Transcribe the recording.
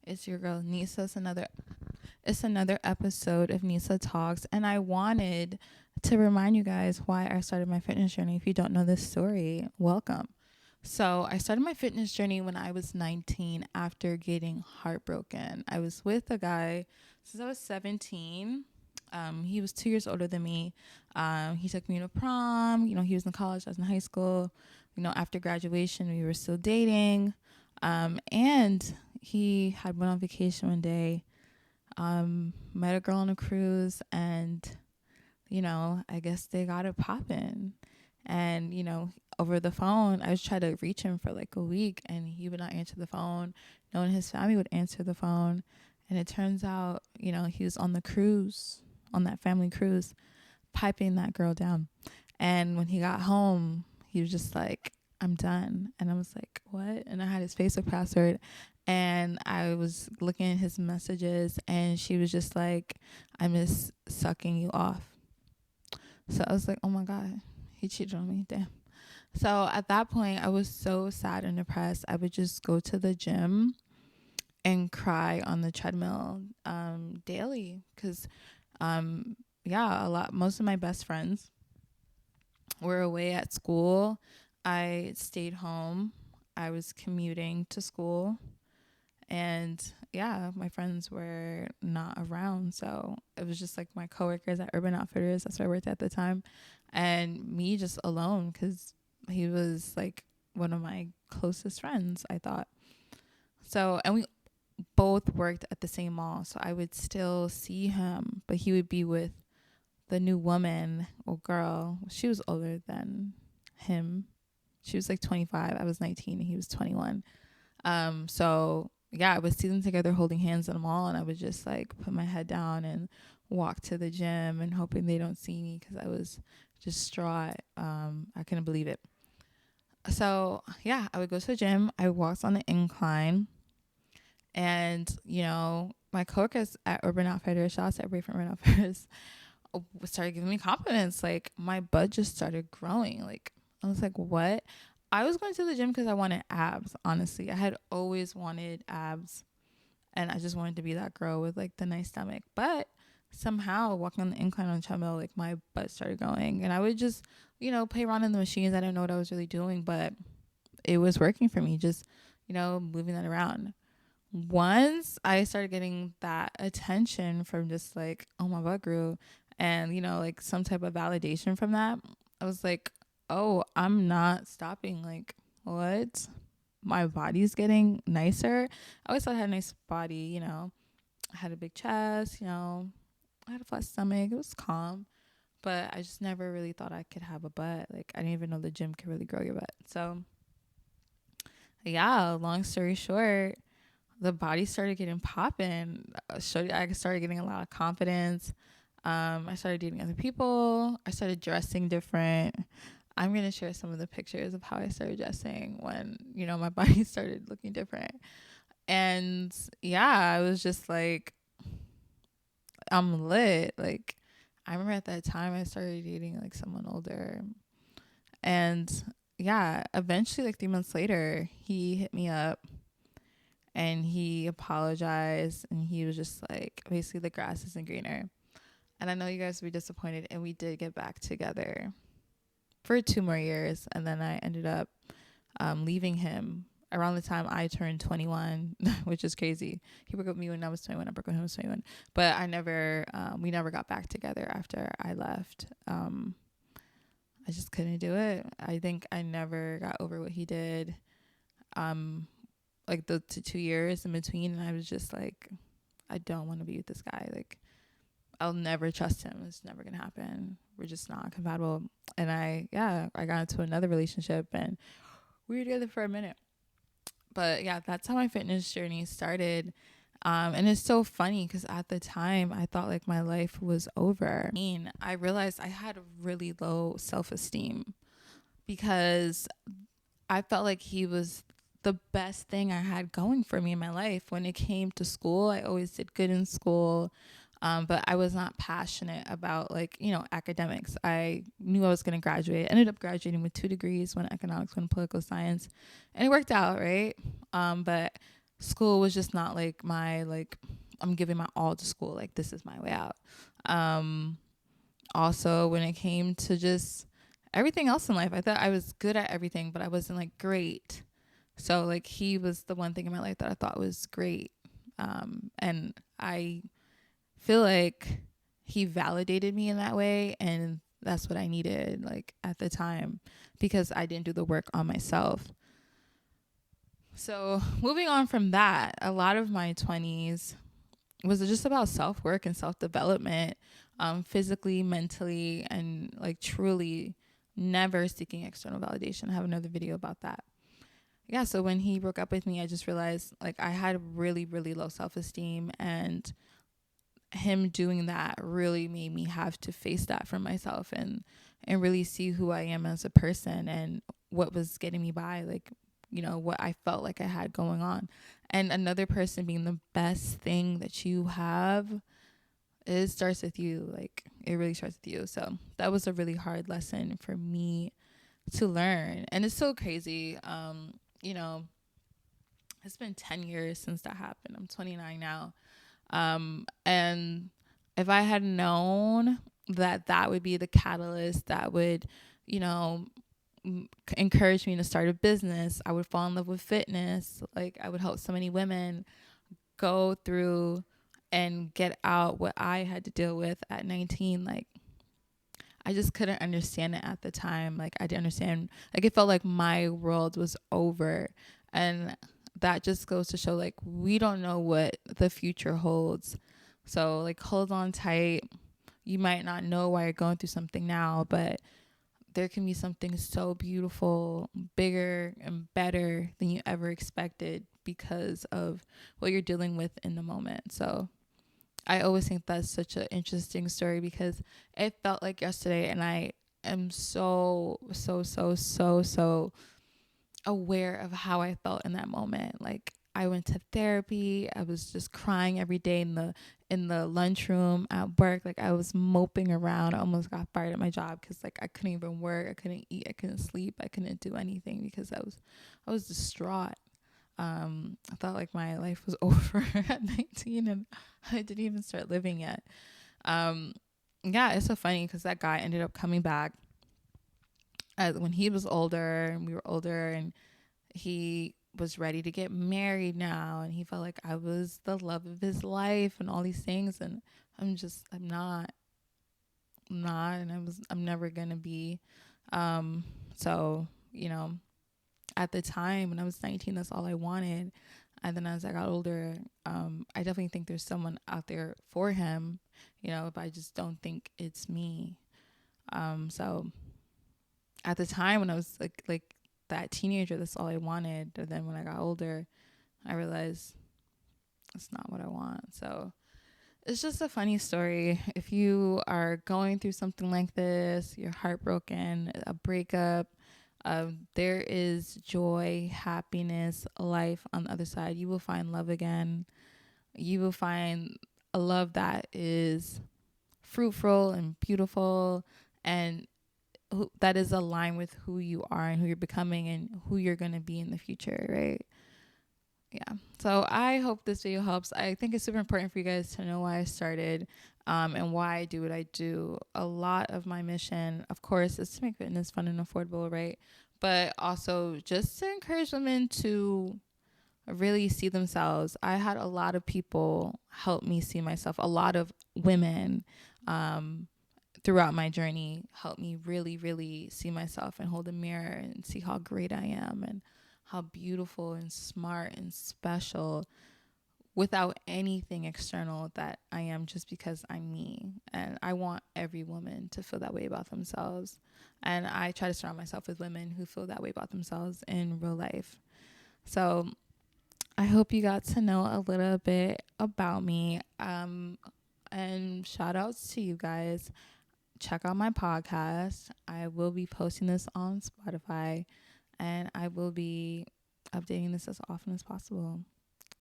It's your girl Nisa. It's another episode of Nisa Talks, and I wanted to remind you guys why I started my fitness journey. If you don't know this story, welcome. So I started my fitness journey when I was 19 after getting heartbroken. I was with a guy since I was 17. He was 2 years older than me. He took me to prom. He was in college. I was in high school. After graduation, we were still dating. And he had went on vacation one day, met a girl on a cruise, and I guess they got it popping. And over the phone, I was trying to reach him for like a week, and he would not answer the phone. No one in his family would answer the phone, and it turns out he was on the cruise, on that family cruise, piping that girl down. And when he got home, he was just like, I'm done. And I was like, what? And I had his Facebook password, and I was looking at his messages, and she was just like, I miss sucking you off. So I was like, oh my God, he cheated on me. Damn. So at that point, I was so sad and depressed. I would just go to the gym and cry on the treadmill daily because, most of my best friends were away at school. I stayed home. I was commuting to school. And my friends were not around. So it was just like my coworkers at Urban Outfitters. That's where I worked at the time. And me just alone because he was like one of my closest friends, I thought. So, and we both worked at the same mall. So I would still see him, but he would be with the new woman or girl. She was older than him. She was like 25. I was 19 and he was 21. I would see them together holding hands in the mall, and I would just like put my head down and walk to the gym and hoping they don't see me because I was distraught. I couldn't believe it. So I would go to the gym. I walked on the incline, and my coworkers at Urban Outfitters, shout out to everybody from Urban Outfitters, started giving me compliments. Like my butt just started growing. Like I was like, what? I was going to the gym because I wanted abs, honestly. I had always wanted abs, and I just wanted to be that girl with like the nice stomach. But somehow walking on the incline on the treadmill, like my butt started going, and I would just, play around in the machines. I didn't know what I was really doing, but it was working for me, just, moving that around. Once I started getting that attention from just like, oh, my butt grew, and, like some type of validation from that, I was like, oh, I'm not stopping. Like, what? My body's getting nicer. I always thought I had a nice body, I had a big chest, I had a flat stomach. It was calm. But I just never really thought I could have a butt. Like, I didn't even know the gym could really grow your butt. So, long story short, the body started getting popping. I started getting a lot of confidence. I started dating other people. I started dressing different. I'm going to share some of the pictures of how I started dressing when, my body started looking different. And I was just like, I'm lit. Like, I remember at that time I started dating like someone older. And eventually, like 3 months later, he hit me up and he apologized. And he was just like, basically, the grass isn't greener. And I know you guys would be disappointed. And we did get back together for 2 more years, and then I ended up leaving him around the time I turned 21, which is crazy. He broke up with me when I was 21. I broke up with him when I was 21. But we never got back together after I left. I just couldn't do it. I think I never got over what he did. Like the 2 years in between, and I was just like, I don't want to be with this guy. Like, I'll never trust him. It's never gonna happen. We're just not compatible. And I got into another relationship, and we were together for a minute. But that's how my fitness journey started. And it's so funny because at the time I thought like my life was over. I realized I had really low self-esteem because I felt like he was the best thing I had going for me in my life. When it came to school, I always did good in school. But I was not passionate about academics. I knew I was going to graduate. I ended up graduating with 2 degrees, one in economics, one in political science, and it worked out, right? But school was just not like my, like, I'm giving my all to school. Like, this is my way out. Also, when it came to just everything else in life, I thought I was good at everything, but I wasn't like great. So like he was the one thing in my life that I thought was great. And I feel like he validated me in that way, and that's what I needed, like, at the time, because I didn't do the work on myself. So moving on from that, a lot of my 20s was just about self-work and self-development, physically, mentally, and like truly never seeking external validation. I have another video about that. Yeah, so when he broke up with me, I just realized like I had really, really low self-esteem, and him doing that really made me have to face that for myself, and really see who I am as a person and what was getting me by, like, you know, what I felt like I had going on. And another person being the best thing that you have, it starts with you. Like, it really starts with you. So that was a really hard lesson for me to learn. And it's so crazy. You know, it's been 10 years since that happened. I'm 29 now. And if I had known that that would be the catalyst that would, you know, encourage me to start a business, I would fall in love with fitness. Like, I would help so many women go through and get out what I had to deal with at 19. Like, I just couldn't understand it at the time. Like, I didn't understand. Like, it felt like my world was over. And that just goes to show, like, we don't know what the future holds. So, like, hold on tight. You might not know why you're going through something now, but there can be something so beautiful, bigger and better than you ever expected because of what you're dealing with in the moment. So I always think that's such an interesting story because it felt like yesterday, and I am so aware of how I felt in that moment. Like, I went to therapy. I was just crying every day in the lunchroom at work. Like, I was moping around. I almost got fired at my job because, like, I couldn't even work. I couldn't eat. I couldn't sleep. I couldn't do anything because I was distraught. I thought like my life was over at 19, and I didn't even start living yet. Yeah, it's so funny because that guy ended up coming back when he was older and we were older, and he was ready to get married now, and he felt like I was the love of his life and all these things, and I'm not, and I'm never gonna be. So, you know, at the time when I was 19, that's all I wanted. And then as I got older, I definitely think there's someone out there for him, you know, but I just don't think it's me. So at the time when I was like that teenager, that's all I wanted. But then when I got older, I realized that's not what I want. So it's just a funny story. If you are going through something like this, you're heartbroken, a breakup, there is joy, happiness, life on the other side. You will find love again. You will find a love that is fruitful and beautiful, and that is aligned with who you are and who you're becoming and who you're going to be in the future, right? Yeah. So I hope this video helps. I think it's super important for you guys to know why I started, and why I do what I do. A lot of my mission, of course, is to make fitness fun and affordable, right? But also just to encourage women to really see themselves. I had a lot of people help me see myself. A lot of women, throughout my journey, helped me really, really see myself and hold a mirror and see how great I am and how beautiful and smart and special, without anything external, that I am, just because I'm me. And I want every woman to feel that way about themselves. And I try to surround myself with women who feel that way about themselves in real life. So I hope you got to know a little bit about me. And shout outs to you guys. Check out my podcast. I will be posting this on Spotify, and I will be updating this as often as possible.